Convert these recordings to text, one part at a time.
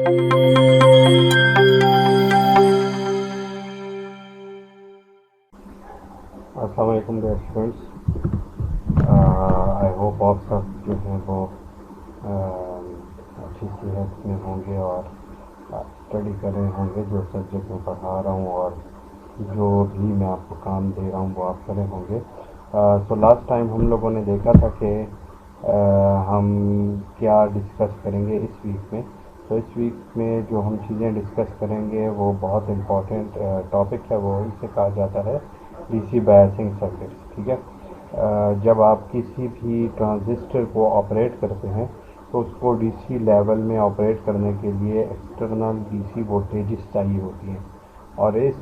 अस्सलाम वालेकुम dear students. I hope आप सब जो हैं वो अच्छी सेहत में होंगे और स्टडी कर रहे होंगे। जो सब्जेक्ट मैं पढ़ा रहा हूँ और जो भी मैं आपको काम दे रहा हूँ वो आप कर रहे होंगे। तो लास्ट टाइम हम लोगों ने देखा था कि हम क्या डिस्कस करेंगे इस वीक में। तो इस वीक में जो हम चीज़ें डिस्कस करेंगे वो बहुत इम्पॉर्टेंट टॉपिक है। वो इसे कहा जाता है डीसी बायसिंग सर्किट्स। ठीक है। जब आप किसी भी ट्रांजिस्टर को ऑपरेट करते हैं तो उसको डीसी लेवल में ऑपरेट करने के लिए एक्सटर्नल डीसी वोल्टेजेस चाहिए होती हैं। और इस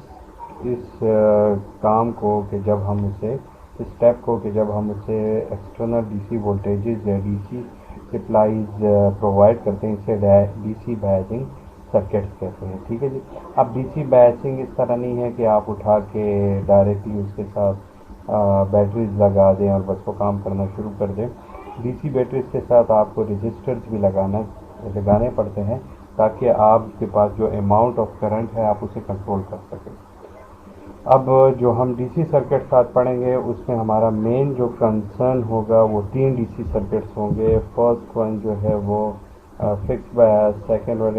काम को कि जब हम उसे इस स्टेप को कि जब हम उसे एक्सटर्नल डीसी वोल्टेजेस या डीसी सप्लाईज प्रोवाइड करते हैं, इसे डीसी बायसिंग सर्किट्स कहते हैं। ठीक है जी। अब डीसी बायसिंग इस तरह नहीं है कि आप उठा के डायरेक्टली उसके साथ बैटरीज लगा दें और बस वो काम करना शुरू कर दें। डीसी बैटरीज के साथ आपको रजिस्टर्स भी लगाने पड़ते हैं ताकि आपके पास जो अमाउंट ऑफ करंट है आप उसे कंट्रोल कर सकें। अब जो हम डीसी सर्किट्स आज पढ़ेंगे उसमें हमारा मेन जो कंसर्न होगा वो 3 डीसी सर्किट्स होंगे। फर्स्ट वन जो है वो fix bias, second one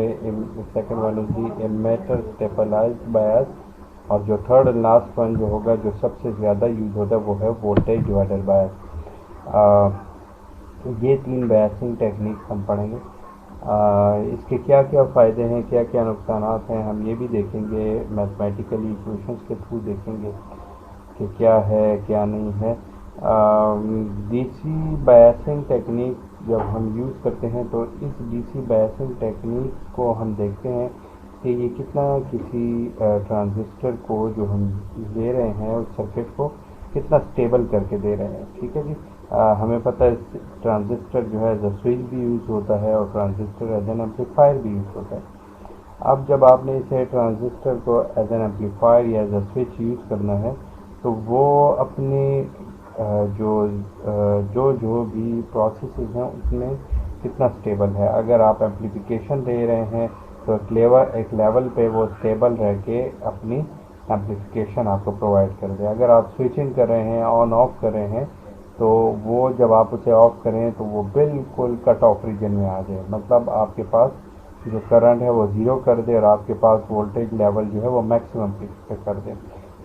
is the emitter stabilised bias, और जो थर्ड एंड लास्ट वन जो होगा जो सबसे ज़्यादा यूज होता है वो है वोल्टेज डिवाइडर बायस। ये 3 बायसिंग टेक्निक्स हम पढ़ेंगे। इसके क्या क्या फ़ायदे हैं, क्या क्या नुकसान हैं, हम ये भी देखेंगे। मैथमेटिकली इक्वेशंस के थ्रू देखेंगे कि क्या है क्या नहीं है। डीसी बायसिंग टेक्निक जब हम यूज़ करते हैं तो इस डीसी बायसिंग टेक्निक को हम देखते हैं कि ये कितना किसी ट्रांजिस्टर को जो हम दे रहे हैं उस सर्किट को कितना स्टेबल करके दे रहे हैं। ठीक है जी। हमें पता है ट्रांजिस्टर जो है एज अ स्विच भी यूज़ होता है और ट्रांजिस्टर एज एन एम्पलीफायर भी यूज़ होता है। अब जब आपने इसे ट्रांजिस्टर को एज एन एम्पलीफायर या एज अ स्विच यूज़ करना है तो वो अपने जो भी प्रोसेसेस हैं उसमें कितना स्टेबल है। अगर आप एम्पलीफिकेशन दे रहे हैं तो एक लेवल पे वो स्टेबल रह के अपनी एम्पलीफिकेशन आपको प्रोवाइड कर दे। अगर आप स्विचिंग कर रहे हैं, ऑन ऑफ कर रहे हैं, तो वो जब आप उसे ऑफ करें तो वो बिल्कुल कट ऑफ रीजन में आ जाए, मतलब आपके पास जो करंट है वो ज़ीरो कर दे और आपके पास वोल्टेज लेवल जो है वो मैक्सिमम पे कर दे।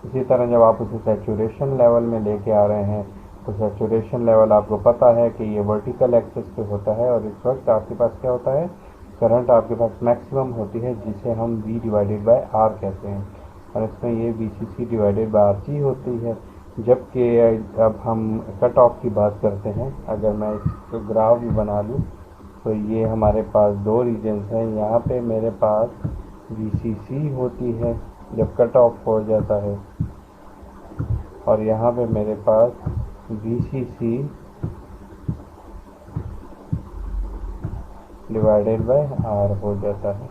इसी तरह जब आप उसे सैचुरेशन लेवल में लेके आ रहे हैं तो सैचुरेशन लेवल आपको पता है कि ये वर्टिकल एक्सिस पे होता है और इस वक्त आपके पास क्या होता है, करंट आपके पास मैक्सिमम होती है जिसे हम V डिवाइडेड बाय R कहते हैं, और इसमें ये VCC डिवाइडेड बाय RC होती है। जबकि अब हम कट ऑफ की बात करते हैं, अगर मैं इसको ग्राफ भी बना लूँ तो ये हमारे पास दो रीजन्स हैं। यहाँ पे मेरे पास VCC होती है जब कट ऑफ हो जाता है, और यहाँ पे मेरे पास VCC डिवाइडेड बाय R हो जाता है।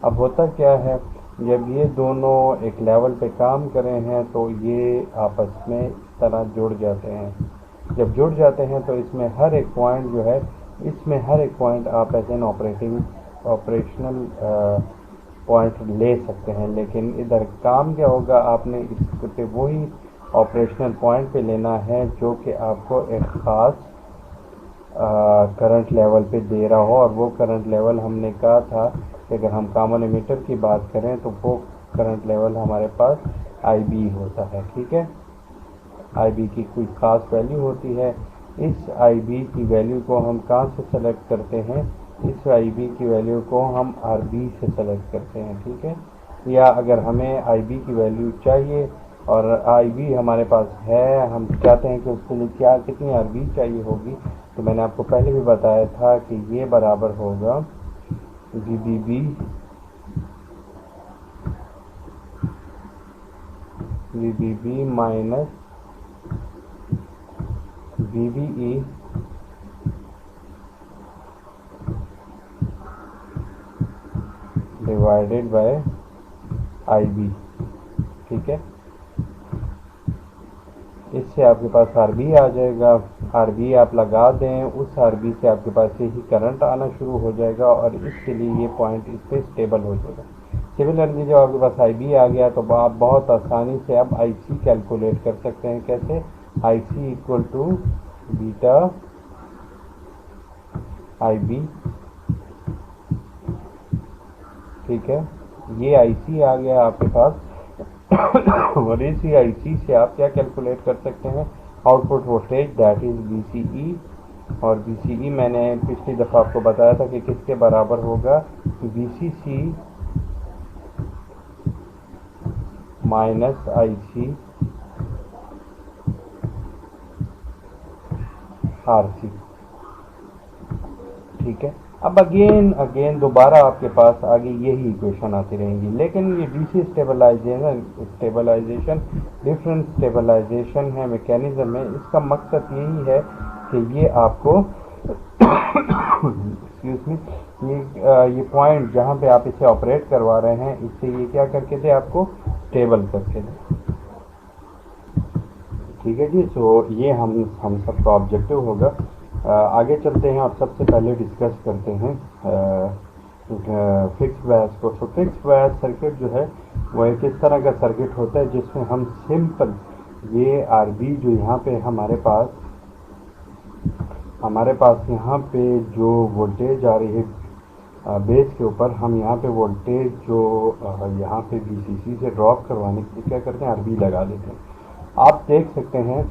अब होता क्या है, जब ये दोनों एक लेवल पे काम कर रहे हैं तो ये आपस में इस तरह जुड़ जाते हैं। जब जुड़ जाते हैं तो इसमें हर एक पॉइंट जो है, इसमें हर एक पॉइंट आप एज एन ऑपरेशनल पॉइंट ले सकते हैं। लेकिन इधर काम क्या होगा, आपने इस पे वही ऑपरेशनल पॉइंट पे लेना है जो कि आपको एक ख़ास करंट लेवल पे दे रहा हो। और वो करंट लेवल हमने कहा था कि अगर हम कॉमन एमिटर की बात करें तो वो करंट लेवल हमारे पास IB होता है। ठीक है। IB की कोई ख़ास वैल्यू होती है। इस IB की वैल्यू को हम कहाँ से सेलेक्ट करते हैं, इस IB की वैल्यू को हम RB से सेलेक्ट करते हैं। ठीक है। या अगर हमें IB की वैल्यू चाहिए और IB हमारे पास है, हम चाहते हैं कि उसके लिए कितनी RB चाहिए होगी, तो मैंने आपको पहले भी बताया था कि ये बराबर होगा VBB minus VBE divided by IB। ठीक है। इससे आपके पास RB आ जाएगा आरबी आप लगा दें, उस आरबी से आपके पास यही करंट आना शुरू हो जाएगा और इसके लिए ये पॉइंट इस पर स्टेबल हो जाएगा। सिमिलरली जब आपके पास आईबी आ गया तो आप बहुत आसानी से अब आईसी कैलकुलेट कर सकते हैं। कैसे? IC equal to beta IB, ठीक है, ये आईसी आ गया आपके पास और इसी आईसी से आप क्या कैलकुलेट कर सकते हैं? Output voltage, that is VCE. और वीसीई मैंने पिछली दफ़ा आपको बताया था कि किसके बराबर होगा? वीसीसी माइनस आईसी आरसी, ठीक है। अब अगेन दोबारा आपके पास आगे यही इक्वेशन आती रहेंगी, लेकिन ये डीसी स्टेबलाइजेशन डिफरेंस स्टेबलाइजेशन है, मैकेनिज्म है। इसका मकसद यही है कि ये आपको एक्सक्यूज मी, ये पॉइंट जहाँ पे आप इसे ऑपरेट करवा रहे हैं, इससे ये क्या करके दे? आपको स्टेबल करके दे, ठीक है जी। सो ये हम सबका ऑब्जेक्टिव होगा। आगे चलते हैं और सबसे पहले डिस्कस करते हैं फिक्स बायस को। तो फिक्स बायस सर्किट जो है वो एक इस तरह का सर्किट होता है जिसमें हम सिंपल ये आरबी जो यहाँ पे हमारे पास यहाँ पे जो वोल्टेज आ रही है बेस के ऊपर, हम यहाँ पे वोल्टेज जो यहाँ पे वीसीसी से ड्रॉप करवाने के लिए क्या करते हैं? आरबी लगा देते हैं। आप देख सकते हैं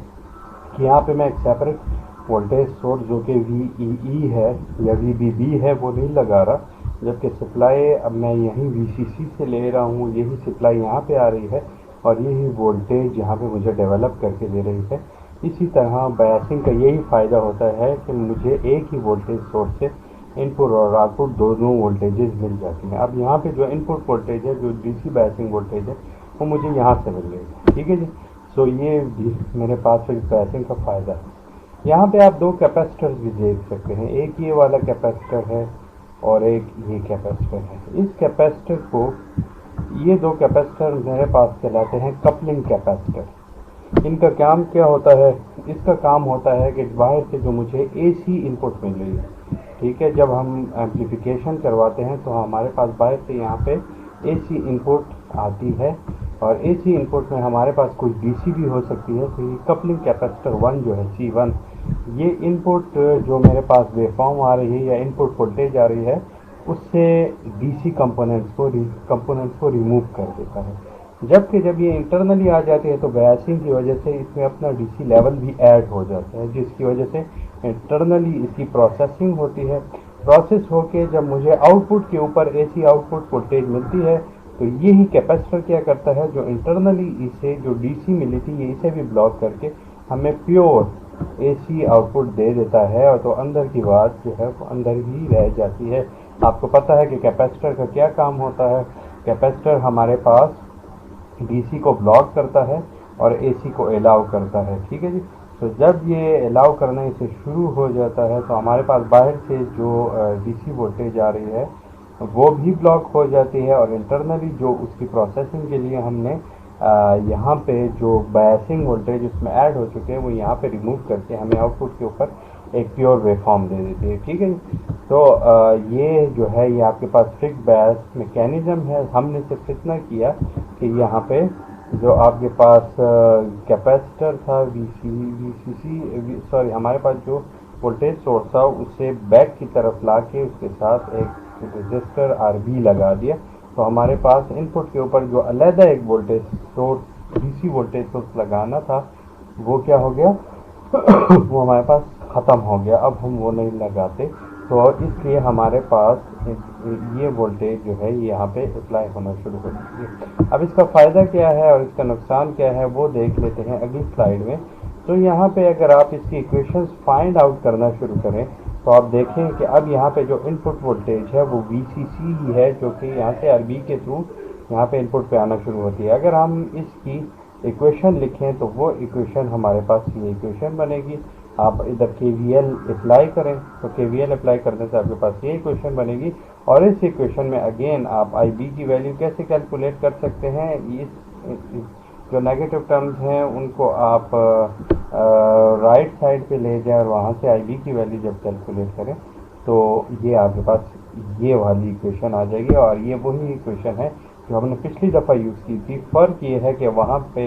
कि यहाँ पे मैं एक सेपरेट वोल्टेज सोर्स जो कि VEE है या VBB है वो नहीं लगा रहा, जबकि सप्लाई अब मैं यहीं VCC से ले रहा हूँ, यही सप्लाई यहाँ पे आ रही है और यही वोल्टेज यहाँ पे मुझे डेवलप करके दे रही है। इसी तरह बायसिंग का यही फ़ायदा होता है कि मुझे एक ही वोल्टेज सोर्स से इनपुट और आउटपुट दोनों वोल्टेजेस मिल जाती हैं। अब यहाँ पे जो इनपुट वोल्टेज है, जो डीसी बायसिंग वोल्टेज है, वो मुझे यहाँ से मिल गई, ठीक है जी। सो ये भी मेरे पास फिक्स बायसिंग का फ़ायदा है। यहाँ पे आप दो कैपेसिटर भी देख सकते हैं, एक ये वाला कैपेसिटर है और एक ये कैपेसिटर है। इस कैपेसिटर को, ये दो कैपेसिटर मेरे पास कहलाते हैं कपलिंग कैपेसिटर। इनका काम क्या होता है? इसका काम होता है कि बाहर से जो मुझे एसी इनपुट मिल रही है, ठीक है, जब हम एम्प्लीफिकेशन करवाते हैं तो हमारे पास बाहर से यहाँ पे एसी इनपुट आती है और एसी इनपुट में हमारे पास कुछ डीसी भी हो सकती है। तो ये कपलिंग कैपेसिटर 1 जो है C1, ये इनपुट जो मेरे पास वेवफॉर्म आ रही है या इनपुट वोल्टेज आ रही है, उससे डीसी कंपोनेंट्स को रिमूव कर देता है। जबकि जब ये इंटरनली आ जाती है तो बायसिंग की वजह से इसमें अपना डीसी लेवल भी ऐड हो जाता है, जिसकी वजह से इंटरनली इसकी प्रोसेसिंग होती है। प्रोसेस होके जब मुझे आउटपुट के ऊपर एसी आउटपुट वोल्टेज मिलती है तो यही कैपेसिटर क्या करता है, जो इंटरनली इसे जो डीसी मिली थी ये इसे भी ब्लॉक करके हमें प्योर एसी आउटपुट दे देता है। और तो अंदर की बात जो है वो अंदर ही रह जाती है। आपको पता है कि कैपेसिटर का क्या काम होता है? कैपेसिटर हमारे पास डीसी को ब्लॉक करता है और एसी को अलाउ करता है, ठीक है जी। तो जब ये अलाउ करने से शुरू हो जाता है तो हमारे पास बाहर से जो डीसी वोल्टेज आ रही है वो भी ब्लॉक हो जाती है और इंटरनली जो उसकी प्रोसेसिंग के लिए हमने यहाँ पे जो बायसिंग वोल्टेज उसमें ऐड हो चुके हैं वो यहाँ पे रिमूव करके हमें आउटपुट के ऊपर एक प्योर वेवफॉर्म दे देती है, ठीक है। तो ये जो है ये आपके पास फिक्स बायस मैकेनिज्म है। हमने सिर्फ इतना किया कि यहाँ पे जो आपके पास कैपेसिटर था हमारे पास जो वोल्टेज सोर्स था उसे बैक की तरफ ला के उसके साथ एक रजिस्टर आरबी लगा दिया, तो हमारे पास इनपुट के ऊपर जो अलग एक voltage source DC voltage source लगाना था वो क्या हो गया वो हमारे पास ख़त्म हो गया। अब हम वो नहीं लगाते, तो इसलिए हमारे पास ये वोल्टेज जो है ये यहाँ पे अप्लाई होना शुरू हो जाती है। अब इसका फ़ायदा क्या है और इसका नुकसान क्या है वो देख लेते हैं अगली स्लाइड में। तो यहाँ पे अगर आप इसकी इक्वेशंस फाइंड आउट करना शुरू करें तो आप देखें कि अब यहाँ पे जो इनपुट वोल्टेज है वो VCC ही है, जो कि यहाँ से आरबी के थ्रू यहाँ पे इनपुट पे आना शुरू होती है। अगर हम इसकी इक्वेशन लिखें तो वो इक्वेशन हमारे पास ये इक्वेशन बनेगी। आप इधर KVL अप्लाई करें तो KVL अप्लाई करने से आपके पास ये इक्वेशन बनेगी और इस इक्वेशन में अगेन आप IB की वैल्यू कैसे कैलकुलेट कर सकते हैं, जो नेगेटिव टर्म्स हैं उनको आप राइट साइड पे ले जाएं और वहाँ से आई बी की वैल्यू जब कैलकुलेट करें तो ये आपके पास ये वाली इक्वेशन आ जाएगी। और ये वही इक्वेशन है जो हमने पिछली दफ़ा यूज़ की थी। फ़र्क ये है कि वहाँ पे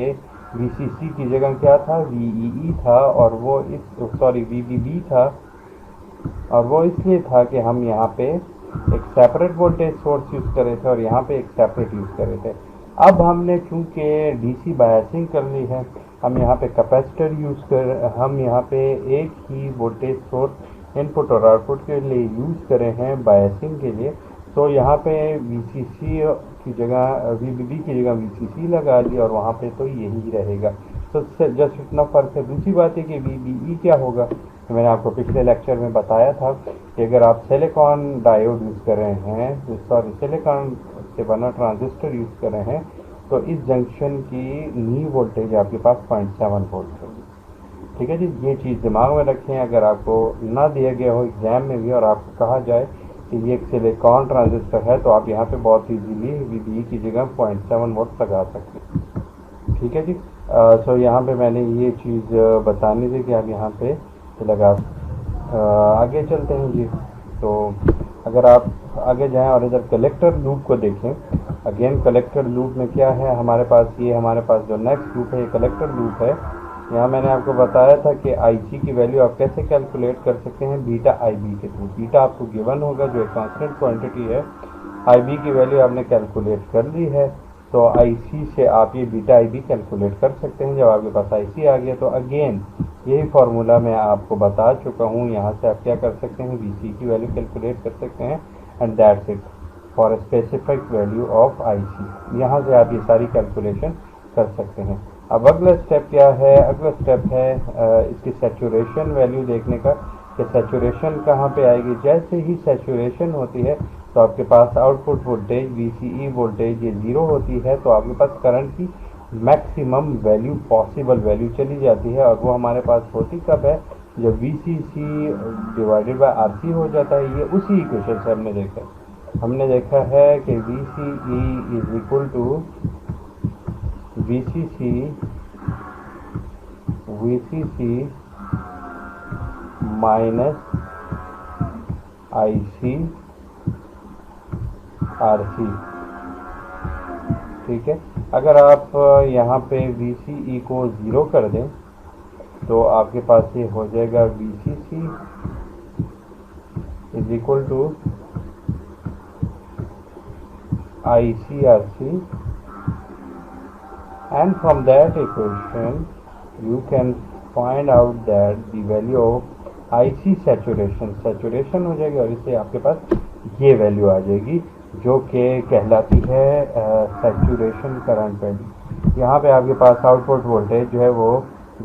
वी सी सी की जगह क्या था, वी ई ई था, और वो इस सॉरी वी बी बी था, और वो इसलिए था कि हम यहाँ पे एक सेपरेट वोल्टेज सोर्स यूज़ कर रहे थे और यहाँ पे एक सेपरेट यूज़ कर रहे थे। अब हमने चूँकि डीसी बायसिंग कर ली है, हम यहाँ पे कैपेसिटर हम यहाँ पे एक ही वोल्टेज सोर्स इनपुट और आउटपुट के लिए यूज़ कर रहे हैं बायसिंग के लिए। तो यहाँ पे वीसीसी की जगह वीबीबी की जगह वीसीसी लगा दी और वहाँ पे तो यही रहेगा। तो जस्ट इतना फ़र्क है। दूसरी बात है कि वीबीई क्या होगा, तो मैंने आपको पिछले लेक्चर में बताया था कि अगर आप सिलिकॉन डायोड यूज़ कर रहे हैं, सॉरी सिलिकॉन से बना ट्रांजिस्टर यूज़ कर रहे हैं, तो इस जंक्शन की नी वोल्टेज आपके पास 0.7 वोल्ट होगी। ठीक है जी, ये चीज़ दिमाग में रखें। अगर आपको ना दिया गया हो एग्ज़ाम में भी और आपको कहा जाए कि ये एक सिलिकॉन ट्रांजिस्टर है, तो आप यहाँ पे बहुत इजीली वीबीई की जगह 0.7 वोल्ट लगा सकते हैं। ठीक है जी। सो यहाँ पे मैंने ये चीज़ बतानी थी कि आप यहाँ पे लगा। आगे चलते हैं जी। तो अगर आप आगे जाएं और इधर कलेक्टर लूप को देखें, अगेन कलेक्टर लूप में क्या है हमारे पास, ये हमारे पास जो नेक्स्ट लूप है ये कलेक्टर लूप है। यहाँ मैंने आपको बताया था कि IC की वैल्यू आप कैसे कैलकुलेट कर सकते हैं, बीटा IB के थ्रू। बीटा आपको गिवन होगा जो एक कांस्टेंट क्वांटिटी है, IB की वैल्यू आपने कैलकुलेट कर ली है, तो IC से आप ये बीटा IB कैलकुलेट कर सकते हैं। जब आपके पास IC आ गया तो अगेन यही फार्मूला मैं आपको बता चुका हूँ, यहाँ से आप क्या कर सकते हैं, VC की वैल्यू कैलकुलेट कर सकते हैं and that's it for specific value of IC। यहाँ से आप ये सारी कैलकुलेशन कर सकते हैं। अब अगला स्टेप क्या है, अगला स्टेप है इसकी सैचुरेशन वैल्यू देखने का कि सैचुरेशन कहाँ पे आएगी। जैसे ही सैचुरेशन होती है तो आपके पास आउटपुट वोल्टेज VCE वोल्टेज ये 0 होती है, तो आपके पास करंट की मैक्सिमम वैल्यू पॉसिबल वैल्यू चली जाती है। और वो हमारे पास होती कब है, जब VCC डिवाइडेड बाय RC हो जाता है। ये उसी इक्वेशन से हमने देखा है कि VCE is equal to VCC minus IC RC। ठीक है, अगर आप यहाँ पे VCE को 0 कर दें तो आपके पास ये हो जाएगा VCC is equal to ICRC, and from that equation you can find out that the value of IC saturation हो जाएगी और इससे आपके पास ये वैल्यू आ जाएगी जो कि कहलाती है सैचुरेशन करंट वैल्यू। यहाँ पे आपके पास आउटपुट वोल्टेज जो है वो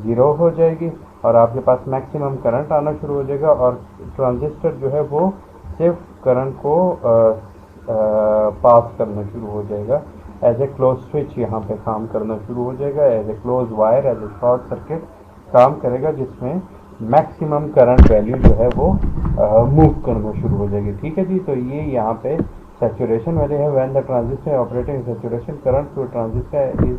0 हो जाएगी और आपके पास मैक्सिमम करंट आना शुरू हो जाएगा और ट्रांजिस्टर जो है वो सिर्फ करंट को पास करना शुरू हो जाएगा। एज ए क्लोज स्विच यहाँ पे काम करना शुरू हो जाएगा, as a close wire, as a short circuit काम करेगा, जिसमें मैक्सिमम करंट वैल्यू जो है वो मूव करना शुरू हो जाएगी। ठीक है जी, तो ये यहाँ पे सैचुरेशन वैल्यू है when the transistor operating saturation current through transistor is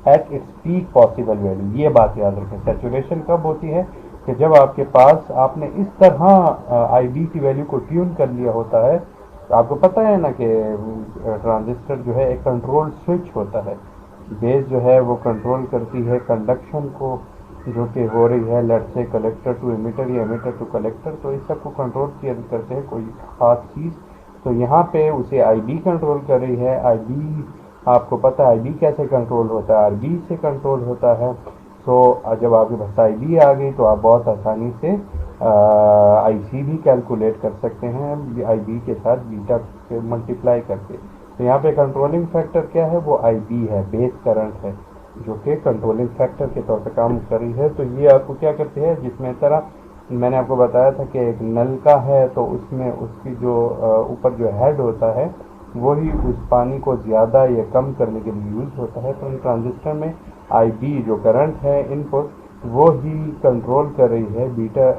at its peak possible value. ये बात याद रखें, सैचुरेशन कब होती है कि जब आपके पास आपने इस तरह IB की वैल्यू को ट्यून कर लिया होता है। तो आपको पता है ना कि ट्रांजिस्टर जो है एक कंट्रोल स्विच होता है, बेस जो है वो कंट्रोल करती है कंडक्शन को जो कि हो रही है लेट से कलेक्टर टू एमिटर या एमिटर टू कलेक्टर। तो इस सब को कंट्रोल किया करते हैं कोई खास चीज़। तो यहाँ पे उसे IB कंट्रोल कर रही है। IB आपको पता है IB कैसे कंट्रोल होता है, RB से कंट्रोल होता है। तो जब आपके पास IB आ गई तो आप बहुत आसानी से IC भी कैलकुलेट कर सकते हैं IB के साथ बीटा से मल्टीप्लाई करके। तो यहाँ पे कंट्रोलिंग फैक्टर क्या है, वो IB है, बेस करंट है, जो कि कंट्रोलिंग फैक्टर के तौर पर काम कर रही है। तो ये आपको क्या करती है, जिसमें तरह मैंने आपको बताया था कि एक नलका है तो उसमें उसकी जो ऊपर जो हेड होता है वही उस पानी को ज़्यादा या कम करने के लिए यूज़ होता है। तो इन ट्रांजिस्टर में IB जो करंट है इनपुट वो ही कंट्रोल कर रही है बीटा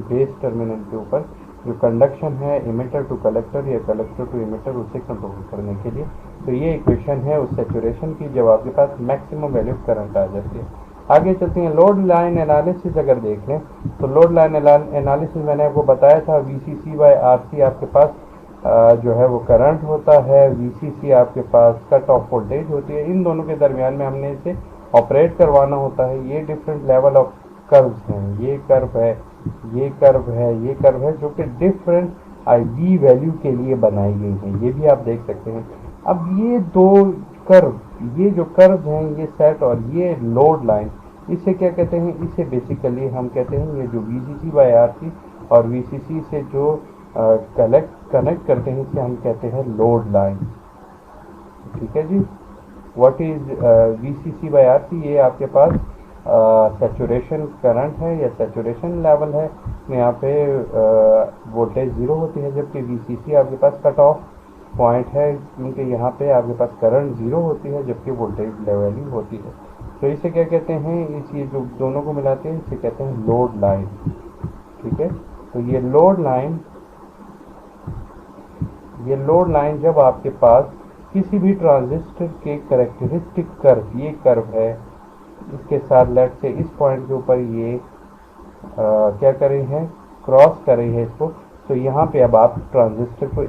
बेस टर्मिनल के ऊपर जो कंडक्शन है इमिटर टू कलेक्टर या कलेक्टर टू इमिटर, उसे कंट्रोल करने के लिए। तो ये इक्वेशन है उस सेचुरेशन की जब आपके पास मैक्सिमम वैल्यू करंट आ जाती है। आगे चलते हैं, लोड लाइन एनालिसिस अगर देख लें तो लोड लाइन एनालिसिस मैंने आपको बताया था, VCC बाय RC आपके पास जो है वो करंट होता है, VCC आपके पास कट ऑफ वोल्टेज होती है। इन दोनों के दरमियान में हमने इसे ऑपरेट करवाना होता है। ये डिफरेंट लेवल ऑफ कर्व्स हैं, ये कर्व है, ये कर्व है, ये कर्व है, जो कि डिफरेंट IV वैल्यू के लिए बनाई गई हैं। ये भी आप देख सकते हैं। अब ये दो कर्व, ये जो कर्व हैं, ये सेट और ये लोड लाइन, इसे क्या कहते हैं? इसे बेसिकली हम कहते हैं ये जो VCC बाय RC और VCC से जो कनेक्ट करते हैं, इसे हम कहते हैं लोड लाइन। ठीक है जी। What is VCC by RC? ये आपके पास सैचुरेशन करंट है या सैचुरेशन लेवल है। यहाँ पे वोल्टेज ज़ीरो होती है, जबकि VCC आपके पास कट ऑफ पॉइंट है, क्योंकि यहाँ पे आपके पास करंट ज़ीरो होती है जबकि वोल्टेज लेवल ही होती है। तो इसे क्या कहते हैं? इस ये जो दोनों को मिलाते हैं इसे कहते हैं लोड लाइन। ठीक है। तो ये लोड लाइन जब आपके पास किसी भी ट्रांजिस्टर के कैरेक्टरिस्टिक कर्व, ये कर्व है, इसके साथ लेट से इस पॉइंट के ऊपर ये क्या कर रही है? क्रॉस कर रही है इसको। तो यहाँ पे अब आप ट्रांजिस्टर को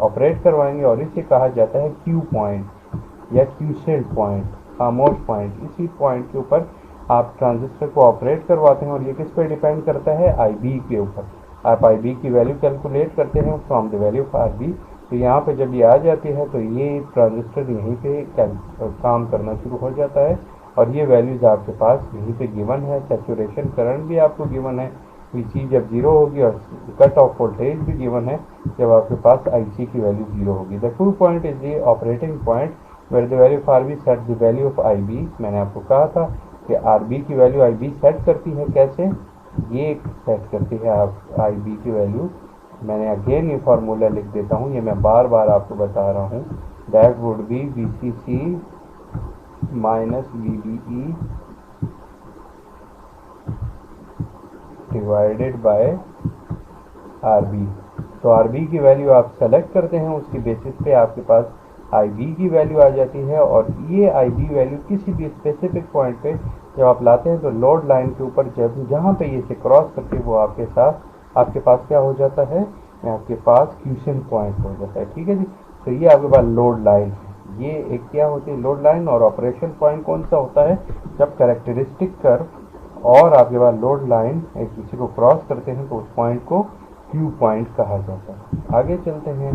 ऑपरेट करवाएंगे और इसे कहा जाता है क्यू पॉइंट या क्यूसेंट पॉइंट, खामोश पॉइंट। इसी पॉइंट के ऊपर आप ट्रांजिस्टर को ऑपरेट करवाते हैं और ये किस पे डिपेंड करता है? IB के ऊपर। आप IB की वैल्यू कैलकुलेट करते हैं from the value of RB। तो यहाँ पे जब ये आ जाती है तो ये ट्रांजिस्टर यहीं पे काम करना शुरू हो जाता है और ये वैल्यूज़ आपके पास यहीं पे गिवन है। सैचुरेशन करंट भी आपको गिवन है, VC जब ज़ीरो होगी, और कट ऑफ वोल्टेज भी गिवन है जब आपके पास IC की वैल्यू ज़ीरो होगी। The true point is the operating point where the value of RB set the value of IB। मैंने आपको कहा था कि RB की वैल्यू IB सेट करती है। कैसे? ये सेट करती है आप IB की वैल्यू। मैंने अगेन ये फार्मूला लिख देता हूँ, ये मैं बार बार आपको बता रहा हूँ। That would be VCC minus VBE divided by RB। तो RB की वैल्यू आप सेलेक्ट करते हैं, उसकी बेसिस पे आपके पास IB की वैल्यू आ जाती है और ये IB वैल्यू किसी भी स्पेसिफिक पॉइंट पे जब आप लाते हैं तो लोड लाइन के ऊपर जब जहाँ पे ये से क्रॉस करते वो आपके पास क्या हो जाता है? आपके पास क्यूसेंट पॉइंट हो जाता है। ठीक है जी। तो ये आपके पास लोड लाइन है। ये एक क्या होती है? Load line. और ऑपरेशन पॉइंट कौन सा होता है? जब कैरेक्टरिस्टिक कर्व और आपके पास लोड लाइन एक दूसरे को क्रॉस करते हैं तो उस पॉइंट को क्यू पॉइंट कहा जाता है। आगे चलते हैं,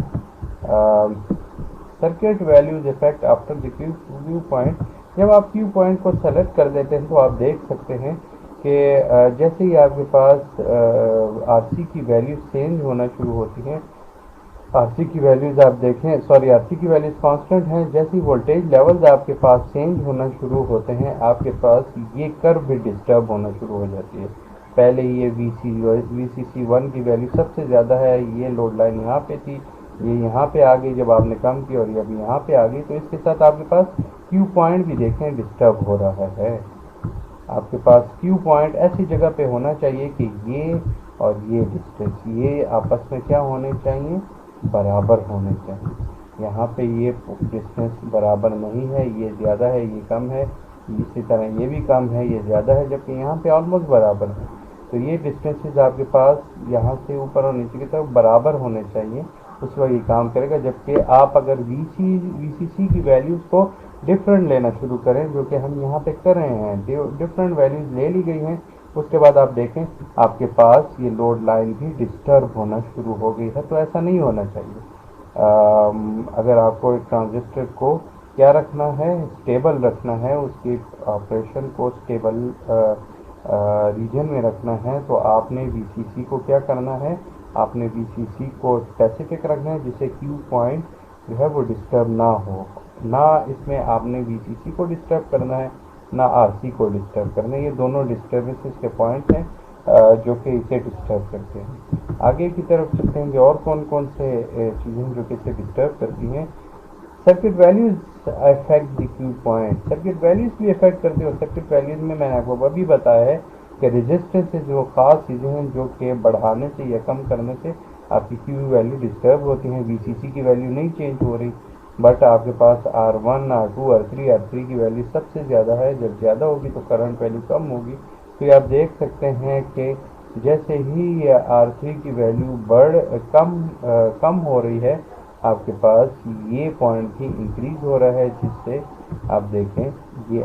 circuit values effect after the Q point. जब आप क्यू पॉइंट को सेलेक्ट कर देते हैं तो आप देख सकते हैं कि जैसे ही आपके पास RC की वैल्यू चेंज होना शुरू होती है, RC की वैल्यूज आप देखें, RC की वैल्यूज कांस्टेंट हैं। जैसे ही वोल्टेज लेवल्स आपके पास चेंज होना शुरू होते हैं, आपके पास ये कर्व भी डिस्टर्ब होना शुरू हो जाती है। पहले ये VCC1 की वैल्यू सबसे ज़्यादा है, ये लोड लाइन यहाँ पे थी, ये यहाँ पे आ गई जब आपने कम की और ये अभी यहाँ पे आ गई। तो इसके साथ आपके पास क्यू पॉइंट भी देखें डिस्टर्ब हो रहा है। आपके पास क्यू पॉइंट ऐसी जगह पे होना चाहिए कि ये और ये डिस्टेंस ये आपस में क्या होने चाहिए? बराबर होने चाहिए। यहाँ पे ये डिस्टेंस बराबर नहीं है, ये ज़्यादा है, ये कम है, इसी तरह ये भी कम है, ये ज़्यादा है, जबकि यहाँ पे ऑलमोस्ट बराबर है। तो ये डिस्टेंसेस आपके पास यहाँ से ऊपर और नीचे की तरफ बराबर होने चाहिए, उस वक्त ये काम करेगा। जबकि आप अगर VCC की वैल्यूज़ को डिफरेंट लेना शुरू करें, जो कि हम यहाँ पे कर रहे हैं, डिफरेंट वैल्यूज़ ले ली गई हैं, उसके बाद आप देखें आपके पास ये लोड लाइन भी डिस्टर्ब होना शुरू हो गई है। तो ऐसा नहीं होना चाहिए। अगर आपको एक ट्रांजिस्टर को क्या रखना है? स्टेबल रखना है, उसकी ऑपरेशन को स्टेबल रीजन में रखना है, तो आपने VCC को क्या करना है? आपने VCC को स्पेसिफिक रखना है जिससे क्यू पॉइंट जो है वो डिस्टर्ब ना हो। ना इसमें आपने VCC को डिस्टर्ब करना है, ना RC को डिस्टर्ब करना है। ये दोनों डिस्टर्बेंसेस के पॉइंट हैं जो कि इसे डिस्टर्ब करते हैं। आगे की तरफ चलते हैं कि और कौन कौन से चीज़ें जो कि इसे डिस्टर्ब करती हैं। Circuit values affect the Q point. Circuit values भी अफेक्ट करती है और सर्किट वैल्यूज में मैंने आपको अभी बताया है कि रेजिस्टेंस जो ख़ास चीज़ें हैं जो कि बढ़ाने से या कम करने से आपकी Q वैल्यू डिस्टर्ब होती हैं, VCC की वैल्यू नहीं चेंज हो रही, बट आपके पास R1, R2, R3 की वैल्यू सबसे ज़्यादा है। जब ज़्यादा होगी तो करंट वैल्यू कम होगी। तो ये आप देख सकते हैं कि जैसे ही R3 की वैल्यू कम हो रही है, आपके पास ये पॉइंट भी इंक्रीज हो रहा है, जिससे आप देखें ये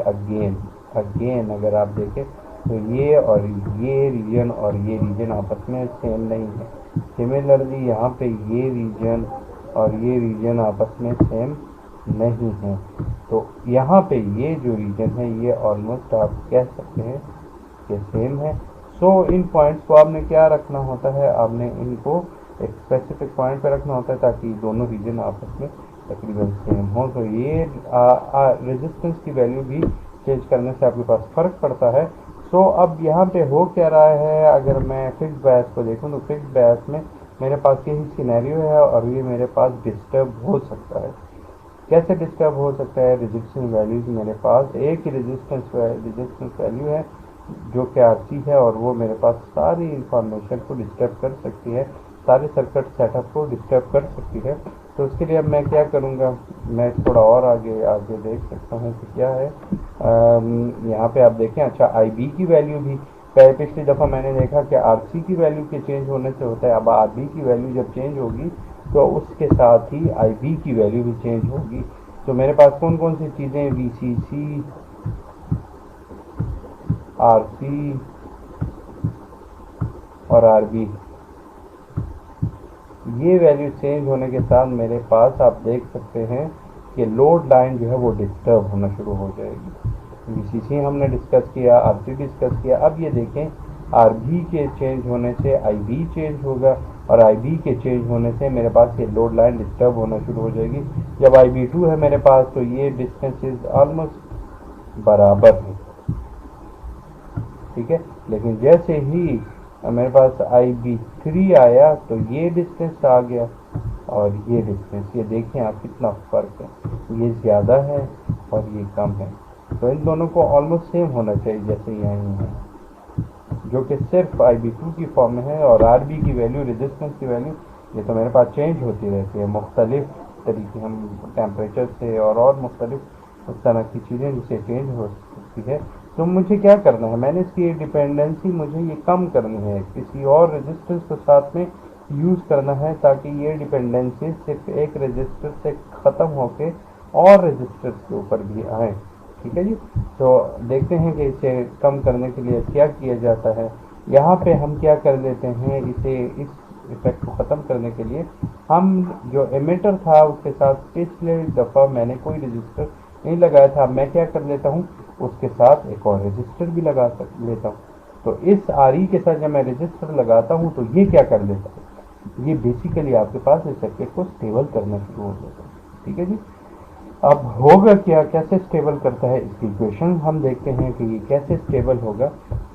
अगेन अगर आप देखें तो ये और ये रीजन और ये रीजन आपस में सेम नहीं है। सिमिलरली यहाँ पे ये रीजन और ये रीजन आपस में सेम नहीं है। तो यहाँ पे ये जो रीजन है ये ऑलमोस्ट आप कह सकते हैं कि सेम है। सो इन पॉइंट्स को आपने क्या रखना होता है, आपने इनको एक स्पेसिफिक पॉइंट पे रखना होता है ताकि दोनों रीजन आपस में तकरीबन सेम हो। तो ये रेजिस्टेंस की वैल्यू भी चेंज करने से आपके पास फ़र्क पड़ता है। सो अब यहाँ पे हो क्या रहा है, अगर मैं फिक्स बायस को देखूँ तो फिक्स बायस में मेरे पास यही सिनेरियो है और ये मेरे पास डिस्टर्ब हो सकता है। कैसे डिस्टर्ब हो सकता है, रेजिस्टेंस वैल्यूज मेरे पास एक ही रेजिस्टेंस वैल्यू है जो कि RC है, और वो मेरे पास सारी इंफॉर्मेशन को डिस्टर्ब कर सकती है, सारे सर्किट सेटअप को डिस्टर्ब कर सकती है। तो उसके लिए अब मैं क्या करूँगा, मैं थोड़ा और आगे देख सकता हूँ कि क्या है। यहाँ पे आप देखें, अच्छा IB की वैल्यू भी पिछली दफ़ा मैंने देखा कि RC की वैल्यू के चेंज होने से होता है। अब RB की वैल्यू जब चेंज होगी तो उसके साथ ही IB की वैल्यू भी चेंज होगी। तो मेरे पास कौन कौन सी चीज़ें, VCC, RC और RB, ये वैल्यू चेंज होने के साथ मेरे पास आप देख सकते हैं कि लोड लाइन जो है वो डिस्टर्ब होना शुरू हो जाएगी। VCC हमने डिस्कस किया, RC डिस्कस किया। अब ये देखें RB के चेंज होने से IB चेंज होगा और IB के चेंज होने से मेरे पास ये लोड लाइन डिस्टर्ब होना शुरू हो जाएगी। जब IB2 है मेरे पास तो ये डिस्टेंसेस ऑलमोस्ट बराबर है, ठीक है। लेकिन जैसे ही मेरे पास IB3 आया तो ये डिस्टेंस आ गया और ये डिस्टेंस, ये देखें आप कितना फ़र्क है, ये ज़्यादा है और ये कम है। तो इन दोनों को ऑलमोस्ट सेम होना चाहिए जैसे यहाँ है, जो कि सिर्फ IB2 की फॉर्म में है। और RB की वैल्यू, रेजिस्टेंस की वैल्यू, ये तो मेरे पास चेंज होती रहती है मुख्तलिफ तरीके, हम टेम्परेचर से और मुख्तलिफ उस तरह की चीज़ें जिससे चेंज हो सकती है। तो मुझे क्या करना है, मैंने इसकी डिपेंडेंसी मुझे ये कम करनी है, किसी और रेजिस्टेंस को साथ में यूज़ करना है ताकि ये डिपेंडेंसी सिर्फ एक रजिस्टर से ख़त्म होके और रजिस्टर्स के ऊपर भी आए, ठीक है जी। तो देखते हैं कि इसे कम करने के लिए क्या किया जाता है। यहाँ पे हम क्या कर लेते हैं, इस इफेक्ट को ख़त्म करने के लिए हम जो एमिटर था उसके साथ पिछले दफ़ा मैंने कोई रजिस्टर नहीं लगाया था, मैं क्या कर लेता हूँ, उसके साथ एक और रजिस्टर भी लगा लेता हूँ। तो इस RE के साथ जब मैं रजिस्टर लगाता हूँ तो ये क्या कर लेता है, ये बेसिकली आपके पास इस सर्किट को स्टेबल करना शुरू हो जाता है, ठीक है जी। अब होगा क्या, कैसे स्टेबल करता है, इसकी इक्वेशन हम देखते हैं कि ये कैसे स्टेबल होगा।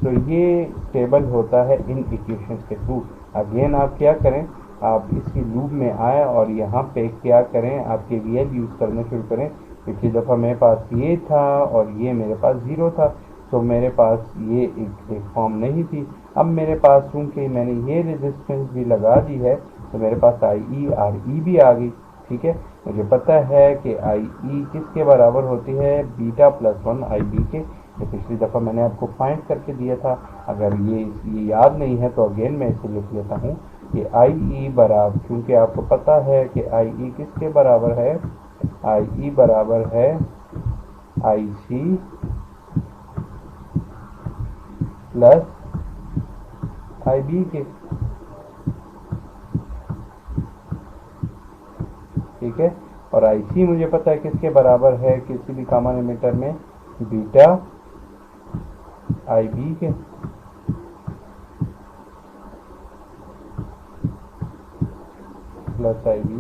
तो ये स्टेबल होता है इन इक्वेशंस के थ्रू। अगेन आप क्या करें, आप इसी लूप में आए और यहाँ पे क्या करें, आप KVL यूज़ करना शुरू करें। पिछली दफ़ा मेरे पास ये था और ये मेरे पास 0 था, तो मेरे पास ये एक फॉर्म नहीं थी। अब मेरे पास चूँकि मैंने ये रेजिस्टेंस भी लगा दी है तो मेरे पास IE RE भी आ गई, ठीक है। मुझे पता है कि IE किसके बराबर होती है, बीटा प्लस 1 IB के। तो पिछली दफ़ा मैंने आपको फाइंड करके दिया था, अगर ये याद नहीं है तो अगेन मैं इसे लिख लेता हूँ कि IE बराबर, क्योंकि आपको पता है कि IE किसके बराबर है, IE बराबर है IC प्लस IB के, ठीक है। और IC मुझे पता है किसके बराबर है, किसी भी कॉमन एमिटर में बीटा IB के, प्लस IB।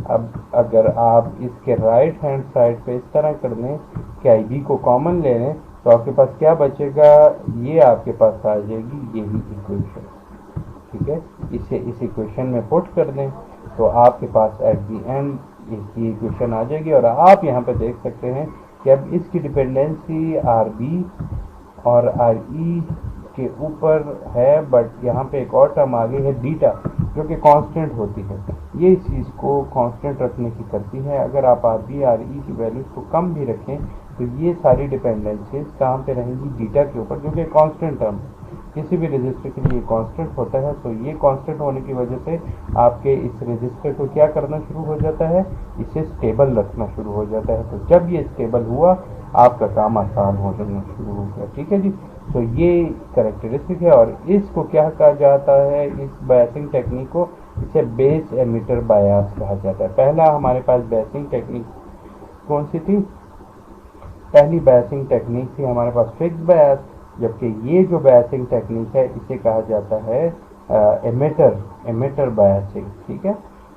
अब अगर आप इसके राइट हैंड साइड पे इस तरह कर दें कि IB को कॉमन ले लें तो आपके पास क्या बचेगा, ये आपके पास आ जाएगी यही इक्वेशन, ठीक है। इसे इस इक्वेशन में पुट कर दें तो आपके पास एट दी एंड इसकी इक्वेशन आ जाएगी। और आप यहाँ पे देख सकते हैं कि अब इसकी डिपेंडेंसी RB और RE के ऊपर है, बट यहाँ पे एक और टर्म आ गई है बीटा। जो कि कांस्टेंट होती है, ये इस चीज़ को कांस्टेंट रखने की करती है। अगर आप आर बी आर ई की वैल्यूज़ को कम भी रखें तो ये सारी डिपेंडेंसीज कहाँ पे रहेंगी, बीटा के ऊपर, जो कि कांस्टेंट टर्म है। किसी भी रजिस्टर के लिए कांस्टेंट होता है, तो ये कांस्टेंट होने की वजह से आपके इस रजिस्टर को क्या करना शुरू हो जाता है, इसे स्टेबल रखना शुरू हो जाता है। तो जब ये स्टेबल हुआ, आपका काम आसान हो जाना शुरू हो गया। ठीक है जी। तो ये करेक्टरिस्टिक है, और इसको क्या कहा जाता है, इस बायसिंग टेक्निक को, इसे बेस एमिटर बायस कहा जाता है। पहला हमारे पास बायसिंग टेक्निक कौन सी थी, पहली बायसिंग टेक्निक थी हमारे पास फिक्स बायस, जबकि ये जो बायसिंग टेक्निक है इसे कहा जाता है एमिटर बायसिंग। ठीक है,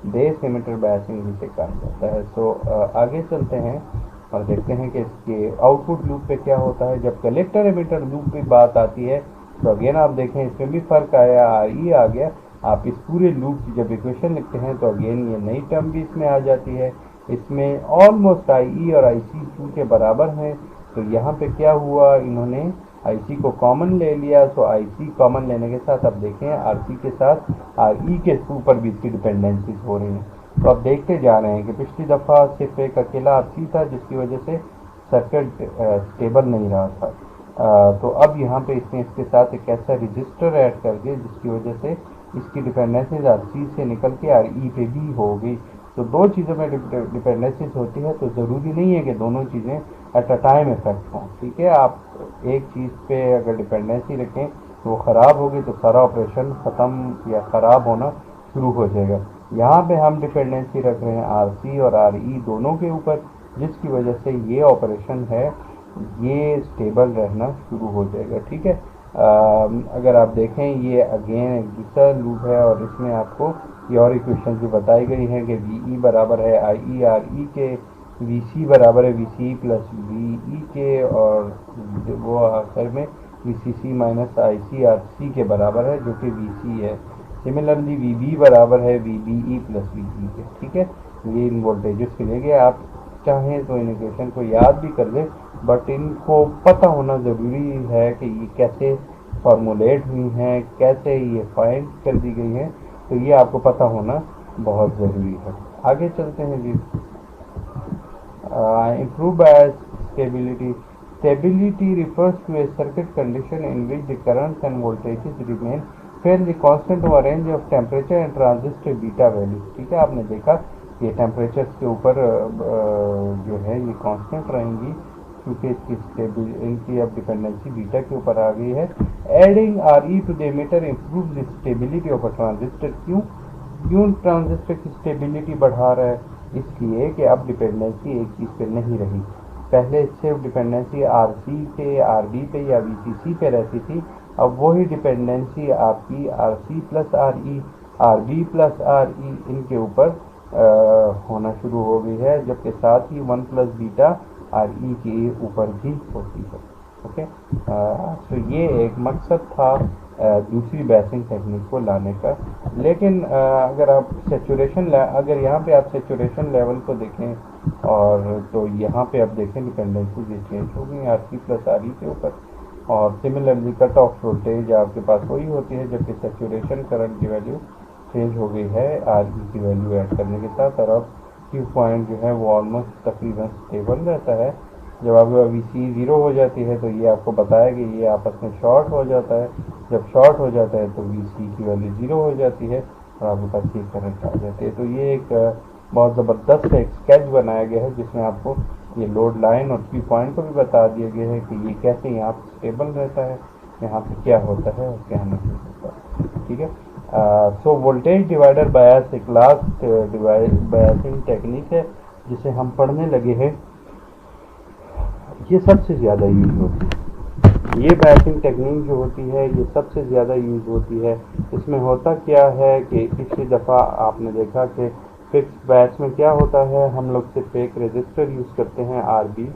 बेस एमिटर बायसिंग इसे कहा जाता है। तो आगे चलते हैं और देखते हैं कि इसके आउटपुट लूप पे क्या होता है। जब कलेक्टर एमिटर लूप पे बात आती है तो अगेन आप देखें इसमें भी फ़र्क आया, आर ई आ गया। आप इस पूरे लूप की जब इक्वेशन लिखते हैं तो अगेन ये नई टर्म भी इसमें आ जाती है। इसमें ऑलमोस्ट आई ई और आई सी टू के बराबर हैं। तो यहाँ पे क्या हुआ, इन्होंने आई सी को कॉमन ले लिया। तो आई सी कॉमन लेने के साथ अब देखें आर सी के साथ आर ई के ऊपर भी इसकी डिपेंडेंसीज हो रही हैं। तो अब देखते जा रहे हैं कि पिछली दफ़ा सिर्फ एक अकेला आर सी था जिसकी वजह से सर्किट स्टेबल नहीं रहा था। तो अब यहाँ पे इसने इसके साथ एक ऐसा रजिस्टर ऐड कर दिया जिसकी वजह से इसकी डिपेंडेंसीज आर सी से निकल के आर ई पे भी हो गई। तो दो चीज़ों में डिपेंडेंसीज होती है, तो ज़रूरी नहीं है कि दोनों चीज़ें एट अ टाइम इफेक्ट हों। ठीक है, आप एक चीज़ पे अगर डिपेंडेंसी रखें तो वो ख़राब होगी तो सारा ऑपरेशन ख़त्म या ख़राब होना शुरू हो जाएगा। यहाँ पे हम डिपेंडेंसी रख रहे हैं आर सी और आर ई दोनों के ऊपर, जिसकी वजह से ये ऑपरेशन है ये स्टेबल रहना शुरू हो जाएगा। ठीक है, अगर आप देखें ये अगेन एक दूसरा लूप है और इसमें आपको ये और इक्वेशन भी बताई गई है कि वी ई बराबर है आई ई आर ई के, वी सी बराबर है V C plus V E के, और वो आखिर में V C C minus I C R C के बराबर है जो कि वी सी है। सिमिलरली वी बी बराबर है V B E plus V E के। ठीक है, ये इन वोल्टेजेस के लिए आप चाहें तो इन इक्वेशन को याद भी कर लें, बट इनको पता होना ज़रूरी है कि ये कैसे फॉर्मुलेट हुई हैं, कैसे ये फाइंड कर दी गई हैं। तो ये आपको पता होना बहुत ज़रूरी है। आगे चलते हैं जी। Improved bias stability. Stability refers to a circuit condition in which the currents and voltages remain fairly constant over a range of temperature and transistor beta values. ठीक है, आपने देखा ये टेम्परेचर के ऊपर जो है ये कांस्टेंट रहेंगी क्योंकि इनकी अब डिपेंडेंसी बीटा के ऊपर आ गई है। Adding R E to the emitter improve the stability of a transistor. क्यों ट्रांजिस्टर की स्टेबिलिटी बढ़ा रहा है, इसलिए कि अब डिपेंडेंसी एक चीज़ पे नहीं रही। पहले सिर्फ डिपेंडेंसी आर सी पे, आर बी पे या वी सी सी पे रहती थी, अब वही डिपेंडेंसी आपकी R C plus R E, R B plus R E इनके ऊपर होना शुरू हो गई है, जबकि साथ ही one plus beta R E के ऊपर भी होती है। ओके, तो ये एक मकसद था दूसरी बायसिंग टेक्निक को लाने का। लेकिन अगर आप अगर यहाँ पे आप सेचुरेशन लेवल को देखें और तो यहाँ पे आप देखें डिपेंडेंसी भी चेंज हो गई R C plus R E के ऊपर, और सिमिलरली कट ऑफ वोल्टेज आपके पास वही होती है, जबकि सेचुरेशन करंट की वैल्यू चेंज हो गई है आर ई की वैल्यू ऐड करने के साथ। और अब क्यू पॉइंट जो है वो ऑलमोस्ट तकरीबन स्टेबल रहता है। जब आपके पास वी सी ज़ीरो हो जाती है तो ये आपको बताया कि ये आपस में शॉर्ट हो जाता है। जब शॉर्ट हो जाता है तो वी सी की वैल्यू ज़ीरो हो जाती है और आपके पास ये करंट आ जाती है। तो ये एक बहुत ज़बरदस्त एक स्केच बनाया गया है जिसमें आपको ये लोड लाइन और क्यू पॉइंट को भी बता दिया गया है कि ये कैसे यहाँ पर स्टेबल रहता है, यहाँ पे क्या होता है और क्या नहीं होता है। ठीक है, सो वोल्टेज डिवाइडर बायस एक लास्ट बायसिंग टेक्निक है जिसे हम पढ़ने लगे हैं। ये सबसे ज़्यादा यूज होती है, ये बायसिंग टेक्निक जो होती है ये सबसे ज़्यादा यूज होती है। इसमें होता क्या है कि पिछली दफ़ा आपने देखा कि फिक्स बायस में क्या होता है, हम लोग सिर्फ एक रजिस्टर यूज़ करते हैं आर बी।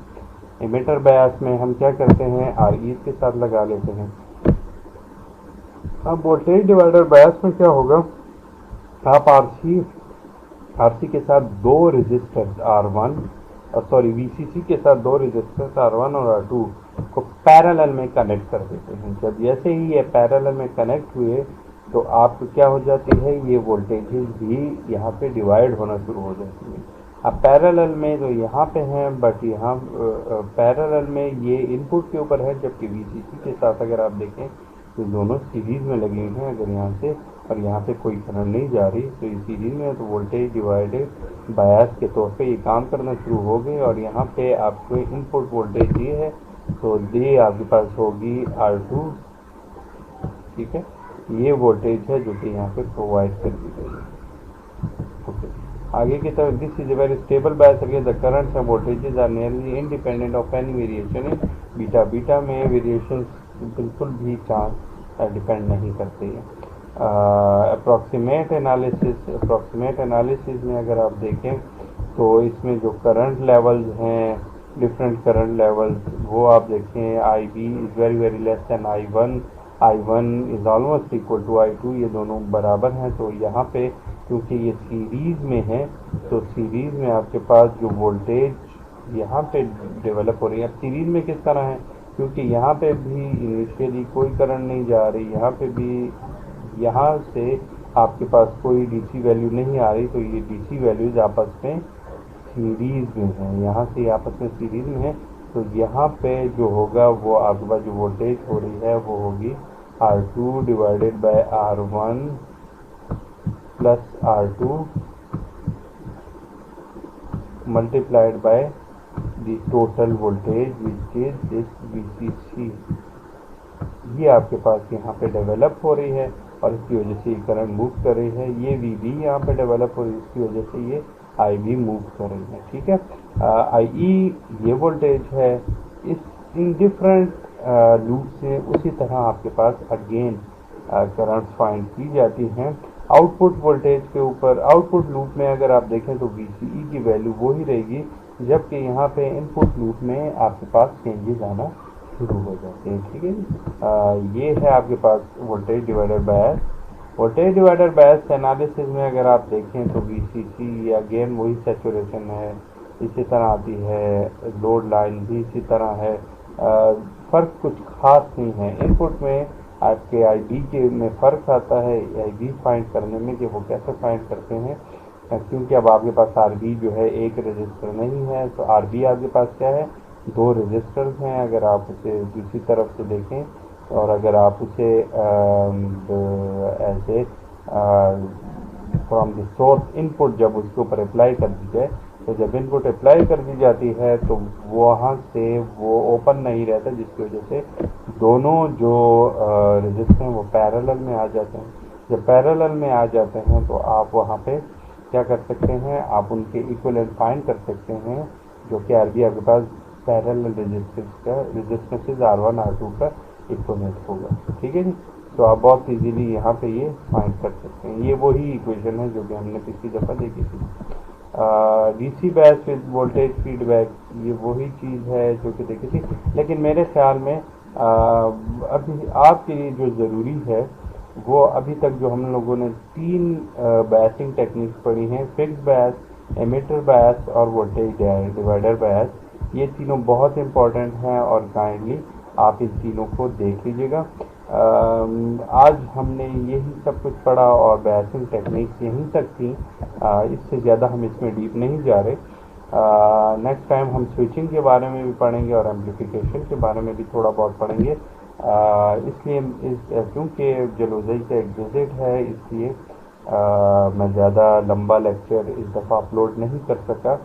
एमिटर बायस में हम क्या करते हैं, आर ई के साथ लगा लेते हैं। अब वोल्टेज डिवाइडर बायस में क्या होगा, आप आर सी के साथ दो रजिस्टर्स वी सी सी के साथ दो रजिस्टर्स R1 और R2 को पैरेलल में कनेक्ट कर देते हैं। जब जैसे ही ये पैरेलल में कनेक्ट हुए तो आप क्या हो जाती है, ये वोल्टेजेस भी यहाँ पे डिवाइड होना शुरू हो जाती है। अब पैरेलल में तो यहाँ पे हैं, बट यहाँ पैरेलल में ये इनपुट के ऊपर है, जबकि वीसीसी के साथ अगर आप देखें तो दोनों सीरीज में लगे हुए हैं। अगर यहाँ से और यहाँ पे कोई करंट नहीं जा रही तो ये सीरीज में है, तो वोल्टेज डिवाइडेड बायस के तौर पे ये काम करना शुरू हो गए। और यहाँ पे आपको इनपुट वोल्टेज ये है, तो ये आपके पास होगी R2, ठीक है। ये वोल्टेज है जो कि यहाँ पे प्रोवाइड कर दी गई है। ओके, आगे की तरफ, this is a very stable bias again the currents and voltages are nearly independent of any variation in beta. Beta में वेरिएशन बिल्कुल भी चांस डिपेंड नहीं करते हैं। अप्रॉक्सीमेट एनालिसिस में अगर आप देखें तो इसमें जो करंट लेवल्स हैं, डिफरेंट करंट लेवल्स, वो आप देखें IB is very very less than I1 is almost equal to I2, ये दोनों बराबर हैं। तो यहाँ पे क्योंकि ये सीरीज़ में है, तो सीरीज़ में आपके पास जो वोल्टेज यहाँ पे डेवलप हो रही है, अब सीरीज़ में किस तरह है, क्योंकि यहाँ पे भी इनिशियली कोई करंट नहीं जा रही, यहाँ पे भी यहाँ से आपके पास कोई DC वैल्यू नहीं आ रही, तो ये DC वैल्यूज आपस में सीरीज़ में है, यहाँ से आपस में सीरीज़ में है। तो यहाँ पे जो होगा वो आपके पास जो वोल्टेज हो रही है वो होगी R2 divided by R1 plus R2 multiplied by the total voltage which is this VCC। ये आपके पास यहाँ पे डेवलप हो रही है और इसकी वजह से ये करंट मूव कर रही है। ये VB यहाँ पे डेवलप हो रही है, इसकी वजह से ये IB मूव कर रही है, ठीक है। IE ये वोल्टेज है। इस इन डिफरेंट लूप से उसी तरह आपके पास अगेन करंट्स फाइंड की जाती हैं आउटपुट वोल्टेज के ऊपर। आउटपुट लूप में अगर आप देखें तो VCE की वैल्यू वही रहेगी, जबकि यहाँ पे इनपुट लूप में आपके पास चेंजेस आना शुरू हो जाते हैं, ठीक है। ये है आपके पास voltage divider bias. Voltage divider bias analysis में अगर आप देखें तो VCC अगेन वही सैचुरेशन है, इसी तरह आती है। लोड लाइन भी इसी तरह है। फ़र्क कुछ खास नहीं है। इनपुट में आपके IB के में फ़र्क आता है IB फाइंड करने में कि वो कैसे फाइंड करते हैं, क्योंकि अब आपके पास RB जो है एक रजिस्टर नहीं है, तो RB आपके पास क्या है, दो रजिस्टर्स हैं। अगर आप उसे दूसरी तरफ से देखें और अगर आप उसे ऐसे फ्रॉम द सोर्स इनपुट जब उसके ऊपर अप्लाई कर दी जाए, तो जब इनपुट अप्लाई कर दी जाती है तो वहाँ से वो ओपन नहीं रहता, जिसकी वजह से दोनों जो रजिस्टर हैं वो पैरेलल में आ जाते हैं। जब पैरेलल में आ जाते हैं तो आप वहाँ पे क्या कर सकते हैं, आप उनके इक्विवेलेंट फाइंड कर सकते हैं, जो कि RB आपके पास पैरेलल रेजिस्टेंसेस R1 R2 का इक्विवेलेंट होगा, ठीक है जी। तो आप बहुत इजीली यहाँ पे ये फाइंड कर सकते हैं। ये वही इक्वेशन है जो कि हमने पिछली दफ़ा देखी थी। DC bias with voltage feedback, ये वही चीज़ है जो कि देखी थी, लेकिन मेरे ख्याल में अभी आपके लिए जो ज़रूरी है वो अभी तक जो हम लोगों ने तीन बायसिंग टेक्निक्स पढ़ी हैं, फिक्स्ड बायस, एमिटर बायस और वोल्टेज डिवाइडर बायस, ये तीनों बहुत इम्पॉर्टेंट हैं और काइंडली आप इन तीनों को देख लीजिएगा। आज हमने यही सब कुछ पढ़ा और बायसिंग टेक्निक्स यहीं तक थी, इससे ज़्यादा हम इसमें डीप नहीं जा रहे। नेक्स्ट टाइम हम स्विचिंग के बारे में भी पढ़ेंगे और एम्प्लीफिकेशन के बारे में भी थोड़ा बहुत पढ़ेंगे। इसलिए क्योंकि जलोज़ई का एक विज़िट है, इसलिए मैं ज़्यादा लंबा लेक्चर इस दफ़ा अपलोड नहीं कर सका।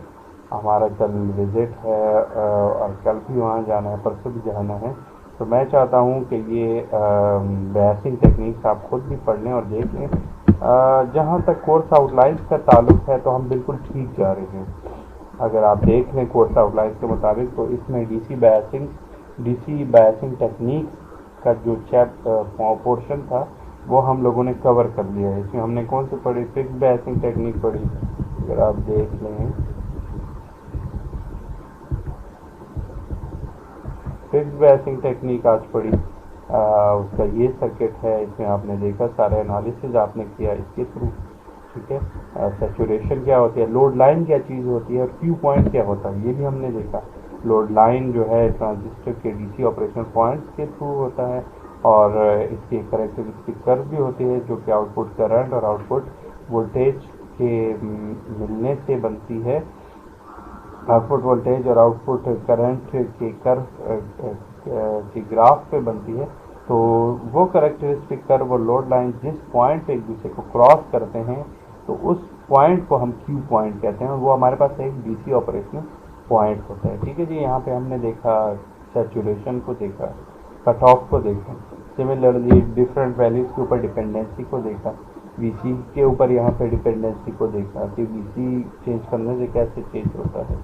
हमारा कल विज़िट है और कल भी वहाँ जाना है, परसों भी जाना है। तो मैं चाहता हूँ कि ये बायसिंग टेक्निक्स आप खुद भी पढ़ लें और देख लें। जहाँ तक कोर्स आउटलाइंस का ताल्लुक़ है तो हम बिल्कुल ठीक जा रहे हैं। अगर आप देख लें कोर्स आउटलाइंस के मुताबिक, तो इसमें DC बायसिंग टेक्निक्स का जो पोर्शन था वो हम लोगों ने कवर कर लिया है। इसमें हमने कौन सी पढ़ी, फिक्स्ड बायसिंग टेक्निक पढ़ी। अगर आप देख लें फिक्स्ड बायसिंग टेक्निक आज पढ़ी, उसका ये सर्किट है, इसमें आपने देखा सारे एनालिसिस आपने किया इसके थ्रू, ठीक है। सैचुरेशन क्या होती है, लोड लाइन क्या चीज़ होती है और Q पॉइंट क्या होता है, ये भी हमने देखा। लोड लाइन जो है ट्रांजिस्टर के DC ऑपरेशन पॉइंट्स के थ्रू होता है और इसकी एक करेक्टरिस्टिक कर्व भी होती है जो कि आउटपुट करंट और आउटपुट वोल्टेज के मिलने से बनती है। आउटपुट वोल्टेज और आउटपुट करंट के कर्व की ग्राफ पे बनती है। तो वो करेक्टरिस्टिक कर्व और लोड लाइन जिस पॉइंट पे एक दूसरे को क्रॉस करते हैं तो उस पॉइंट को हम क्यू पॉइंट कहते हैं। वो हमारे पास एक डीसी ऑपरेशनल पॉइंट होता है। ठीक है जी, यहाँ पे हमने देखा सैचुरेशन को देखा, कट ऑफ को देखा, सिमिलरली डिफरेंट वैल्यूज़ के ऊपर डिपेंडेंसी को देखा, वीसी के ऊपर यहाँ पे डिपेंडेंसी को देखा कि वीसी चेंज करने से कैसे चेंज होता है।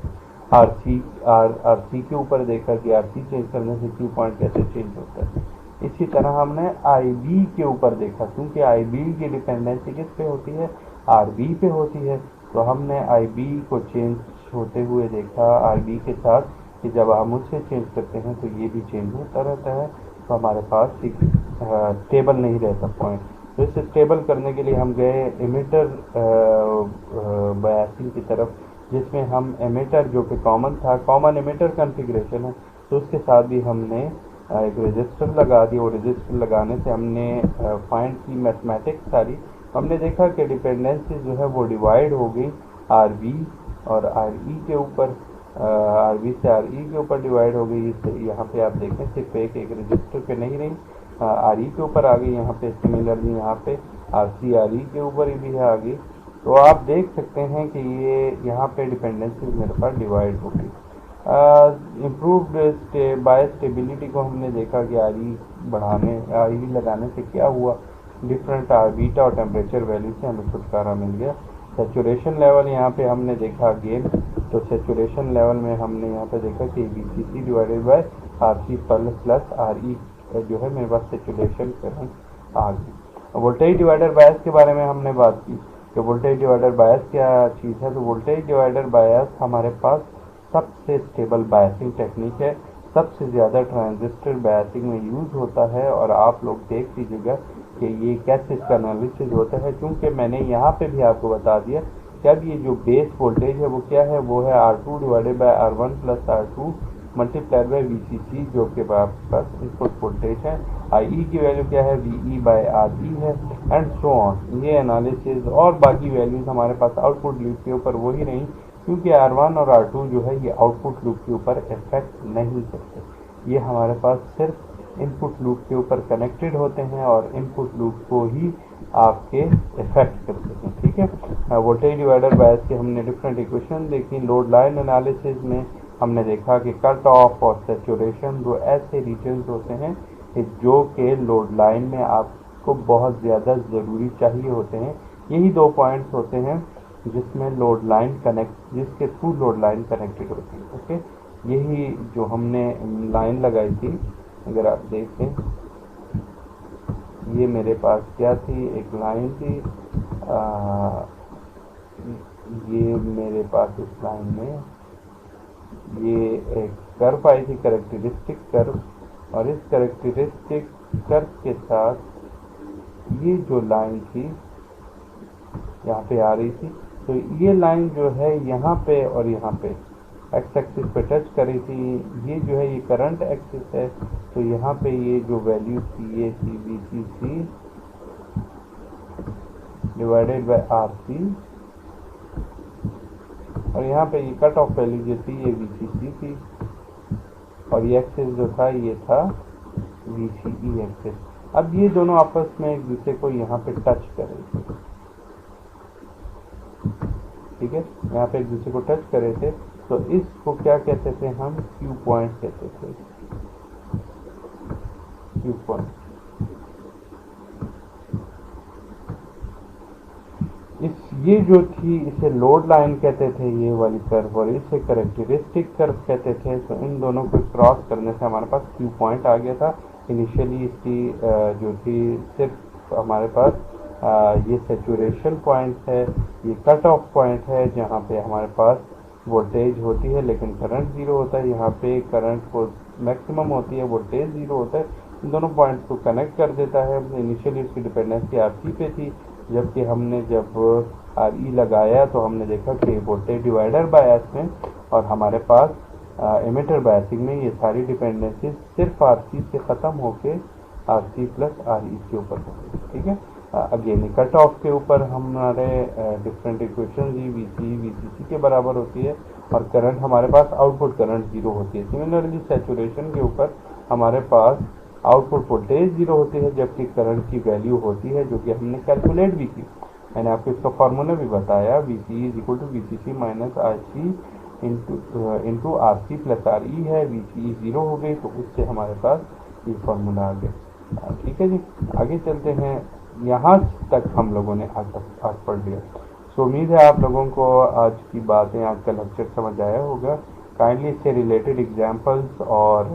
आरसी के ऊपर देखा कि आरसी चेंज करने से क्यू पॉइंट कैसे चेंज होता है। इसी तरह हमने आईबी के ऊपर देखा, क्योंकि आईबी की डिपेंडेंसी किस पे होती है, आरबी पे होती है। तो हमने आईबी को चेंज होते हुए देखा आरबी के साथ कि जब हम उसे चेंज करते हैं तो ये भी चेंज होता रहता है। तो हमारे पास एक स्टेबल नहीं रहता पॉइंट। तो इसे स्टेबल करने के लिए हम गए एमिटर बायसिंग की तरफ, जिसमें हम एमिटर जो कि कॉमन एमिटर कॉन्फ़िगरेशन है, तो उसके साथ भी हमने एक रजिस्टर लगा दिया। और रजिस्टर लगाने से हमने फाइंड की मैथमेटिक्स सारी, हमने देखा कि डिपेंडेंसी जो है वो डिवाइड हो गई आर बी और आर ई के ऊपर, आर बी से आर ई के ऊपर डिवाइड हो गई। यहाँ पे आप देखें सिर्फ एक रजिस्टर पे नहीं रही, आर ई के ऊपर आ गई। यहाँ पे सिमिलरली यहाँ पे आर सी आर ई के ऊपर भी है आ गई। तो आप देख सकते हैं कि ये यहाँ पे डिपेंडेंसी मेरे पास डिवाइड हो गई। इम्प्रूव्ड बाय स्टेबिलिटी को हमने देखा कि आर ई लगाने से क्या हुआ, डिफरेंट आर बीटा और टेम्परेचर वैल्यू से हमें छुटकारा मिल गया। सेचुरेशन लेवल यहाँ पे हमने देखा अगेन, तो सेचुरेशन लेवल में हमने यहाँ पे देखा कि B C C divided by R C plus R E जो है मेरे पास सेचुरेशन करंट आ गई। वोल्टेज डिवाइडर बायस के बारे में हमने बात की कि वोल्टेज डिवाइडर बायस क्या चीज़ है। तो वोल्टेज डिवाइडर बायस हमारे पास सबसे स्टेबल बायसिंग टेक्निक है, सबसे ज़्यादा ट्रांजिस्टर बायसिंग में यूज़ होता है। और आप लोग देख लीजिएगा कि ये कैसे इसका एनालिसिस होता है, क्योंकि मैंने यहाँ पे भी आपको बता दिया कि अब ये जो बेस वोल्टेज है वो क्या है, वो है R2 divided by R1 plus R2 multiplied by VCC जो कि आपके पास इनपुट वोल्टेज है। IE की वैल्यू क्या है, VE बाय RE है एंड सो ऑन। ये एनालिसिस और बाकी वैल्यूज हमारे पास आउटपुट लूप के ऊपर वही रही, क्योंकि R1 और R2 जो है ये आउटपुट लूप के ऊपर इफेक्ट नहीं करते। ये हमारे पास सिर्फ इनपुट लूप के ऊपर कनेक्टेड होते हैं और इनपुट लूप को ही आपके इफेक्ट करते हैं। ठीक है, वोल्टेज डिवाइडर बायस के हमने डिफरेंट इक्वेशन देखी। लोड लाइन एनालिसिस में हमने देखा कि कट ऑफ और सेचुरेशन दो ऐसे रीजन्स होते हैं कि जो कि लोड लाइन में आपको बहुत ज़्यादा ज़रूरी चाहिए होते हैं। यही दो पॉइंट्स होते हैं जिसमें लोड लाइन जिसके थ्रू लोड लाइन कनेक्टेड होती है। ओके, यही जो हमने लाइन लगाई थी, अगर आप देखें ये मेरे पास क्या थी, एक लाइन थी, ये मेरे पास इस लाइन में ये एक कर्व आई थी, करेक्टरिस्टिक कर्व, और इस करेक्टरिस्टिक कर्व के साथ ये जो लाइन थी यहाँ पे आ रही थी। तो ये लाइन जो है यहाँ पे और यहाँ पे एक्स एक्सिस पे टच करी थी। ये जो है ये करंट एक्सिस है। तो यहाँ पे ये जो वैल्यू थी ये थी VCC डिवाइडेड बाय RC, और यहाँ पे ये कट ऑफ वैल्यू जो थी ये VCC थी, और ये एक्सिस जो था ये था VCE एक्सिस। अब ये दोनों आपस में एक दूसरे को यहाँ पे टच करेंगे। ठीक है, यहाँ पे एक दूसरे को टच करे थे, तो इसको क्या कहते थे हम, क्यू पॉइंट कहते थे, क्यू पॉइंट। ये जो थी इसे लोड लाइन कहते थे ये वाली कर्व, और इसे करेक्टरिस्टिक कर्व कहते थे। तो इन दोनों को क्रॉस करने से हमारे पास क्यू पॉइंट आ गया था। इनिशियली इसकी जो थी सिर्फ हमारे पास ये सेचुरेशन पॉइंट है, ये कट ऑफ पॉइंट है जहाँ पे हमारे पास वोल्टेज होती है लेकिन करंट ज़ीरो होता है। यहाँ पे करंट को मैक्सिमम होती है, वोल्टेज ज़ीरो होता है। इन दोनों पॉइंट्स को कनेक्ट कर देता है। इनिशियली इसकी डिपेंडेंसी RC पे थी, जबकि हमने जब RE लगाया तो हमने देखा कि वोल्टेज डिवाइडर बायस में और हमारे पास एमिटर बायसिंग में ये सारी डिपेंडेंसी सिर्फ RC से ख़त्म होके R C plus R E के ऊपर होगी, ठीक है। अगेन कट ऑफ के ऊपर हमारे डिफरेंट इक्वेशन वी सी सी के बराबर होती है और करंट हमारे पास आउटपुट करंट जीरो होती है। सिमिलरली सैचुरेशन के ऊपर हमारे पास आउटपुट वोल्टेज जीरो होती है, जबकि करंट की वैल्यू होती है जो कि हमने कैलकुलेट भी की। मैंने आपको इसका फार्मूला भी बताया, V C is equal to V C C minus R C into R C plus R E है। वी सी जीरो हो गई तो उससे हमारे पास ये फार्मूला आ गया, ठीक है जी। आगे चलते हैं, यहाँ तक हम लोगों ने आज पढ़ लिया। सो उम्मीद है आप लोगों को आज की बातें, आज का लेक्चर समझ आया होगा। काइंडली इससे रिलेटेड एग्जाम्पल्स और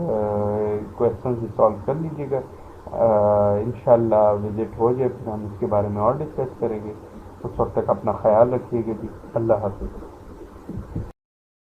क्वेश्चन सॉल्व कर लीजिएगा। इंशाल्लाह विजिट हो जाए फिर हम इसके बारे में और डिस्कस करेंगे। उस वक्त तक अपना ख्याल रखिएगा जी। अल्लाह हाफिज़।